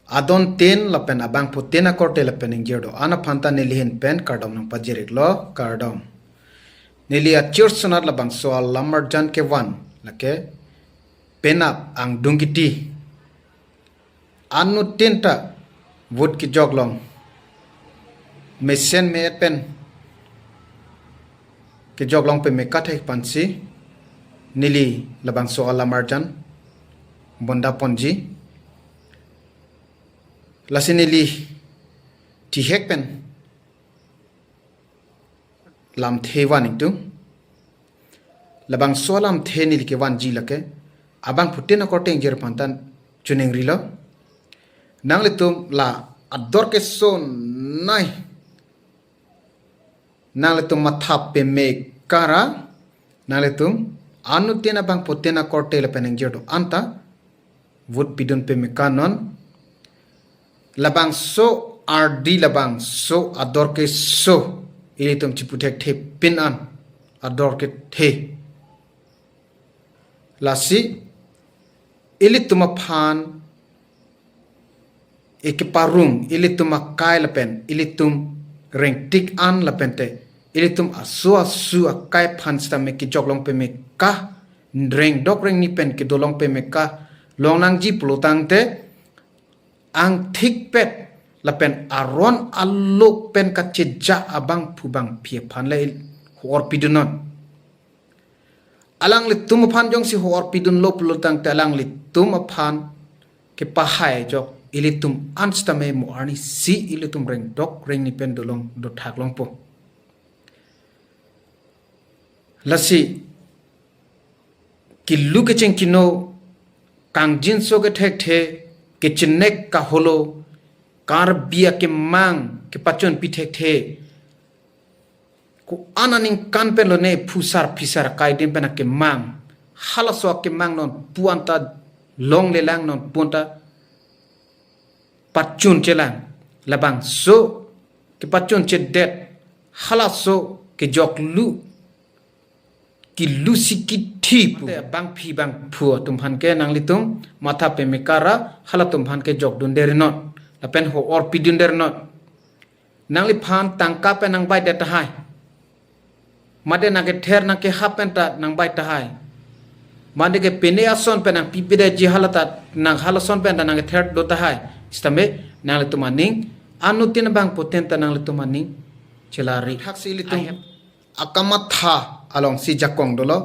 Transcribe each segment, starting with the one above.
adon ten lapen abang putena korte lapen ingjerdo ana phanta nilihin pen kardom nang pajerik lo kardom nili a church sonat labang soal lamar jan ke wan lake penap ang dungiti anu tenta wood ki joglong mesen me pen ke joglong pe me kathai pansi nili labang soal lamar jan bonda ponji lasinili ti hekpen lam thewan itu labang solam the nili ke wan ji lake abang putena korteng jer pantan chuning rilo nangle tum la ador ke son nai nangle tum mathap pe me kara nangle tum anu tena bang putena korte le peneng jerdo anta wood pidun pe me kanon labang so rd labang so ador ke so ili tum chiputek the pin an ador ke the lasi ili tum phan ekiparung ili tum kai lapen ili tum reng tik an lapente ili tum asu akai phan sta me ki joklong pe me ka reng dok reng ni pen ki dolong pe me ka long nang ji plutang te ang thik pet lapen aron alok pen ka cheja abang phubang phie phan le hor pidunon alang le tum phan jong si hor pidun lo plutang te alang le tum phan ke pahai jok ilitum anstame mo arni si ilitum reng dok reng ni pen dolong do thak long po lasi kilu ke cheng kino kang jin so ke thek the ke chinek ka holo kar bia ke mang ke pachon pi thek the ku ananing kan pen lo ne phusar phisar kai dim pen ke mang halaso ke mang non puanta long le lang non punta pachun chelang labang so ke pachun chedet halaso ke joklu ki lusiki thip bang phi bang phu tumhan ke nang litum matha pe mekara halatum phan ke jok dun der not lapen ho or pidun der not nang li phan tangka pe nang bai det hai made nang ke ther nang ke hapen ta nang bai ta hai made ke pene ason pe nang pipide ji halata nang halason pe nang ke ther do ta hai istame nang litum aning anutin bang potenta nang litum aning celari haksi litum akamatha along si jakong dolo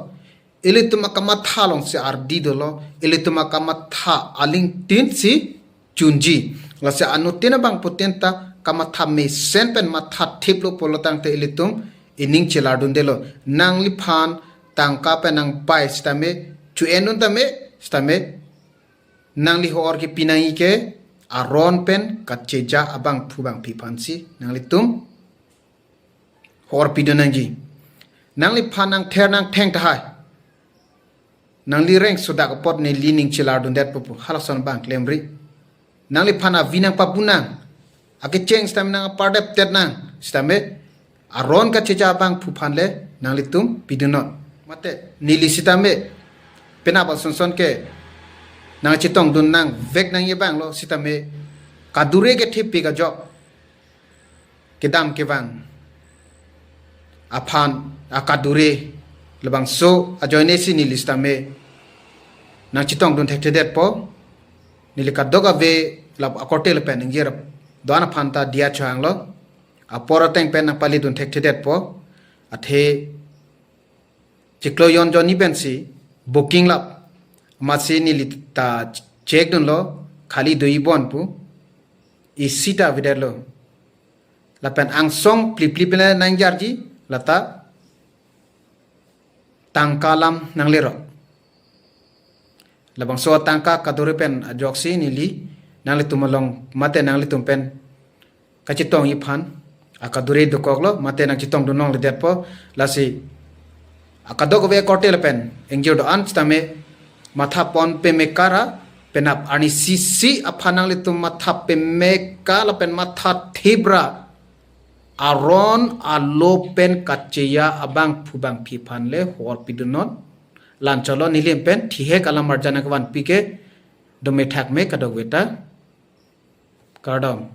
ilitum akamatha along si ardi dolo ilitum akamatha aling tin si chunji lase anutin bang potenta kamatha me senpen matha thiplo polotang te ilitum ining cheladun delo nang li phan tangka pe nang pai stame chu enun tame stame nang li hor ke pinai ke aron pen kacheja abang phubang phipansi nang litum hor pidunangi nang li phanang ther nang theng thai nang li reng sodak pot ne lining chiladun det popu halason bang klemri nang li phana vinang papunang ake cheng stam nang pardep tet nang stame aron ka cheja bang phuphan le nang litum pidunot mate nili sitame penabal sonson ke nang chitong dun nang vek nang ye bang lo sitame kadure ke thipi ka jo kedam ke bang aphan akadure lebang so ajoine si ni listame nang chitong dun thekte det po nilika doga ve lab akotel pen ngir dona phanta dia chang lo apora teng pen nang pali dun thekte det po athe chiklo yon joni pen si booking lab masi ni lita check dun lo khali doi bon pu isita videlo lapen angsong plip nang jarji lata tangkalam nang lero labang so tangka kadure pen ajoksi nili nang litum long mate nang litum pen kachitong iphan akadure dokoglo mate nang chitong dunong le depo lasi akadog ve kortel pen engjod an stame matha pon pe mekara penap ani sisi aphanang litum matha pe mekala pen matha thibra aron alopen kacheya abang phubang phiphan le hor pidunon lancholo nilim pen thihe kalamar janakwan pike do methak me kadog beta Kardom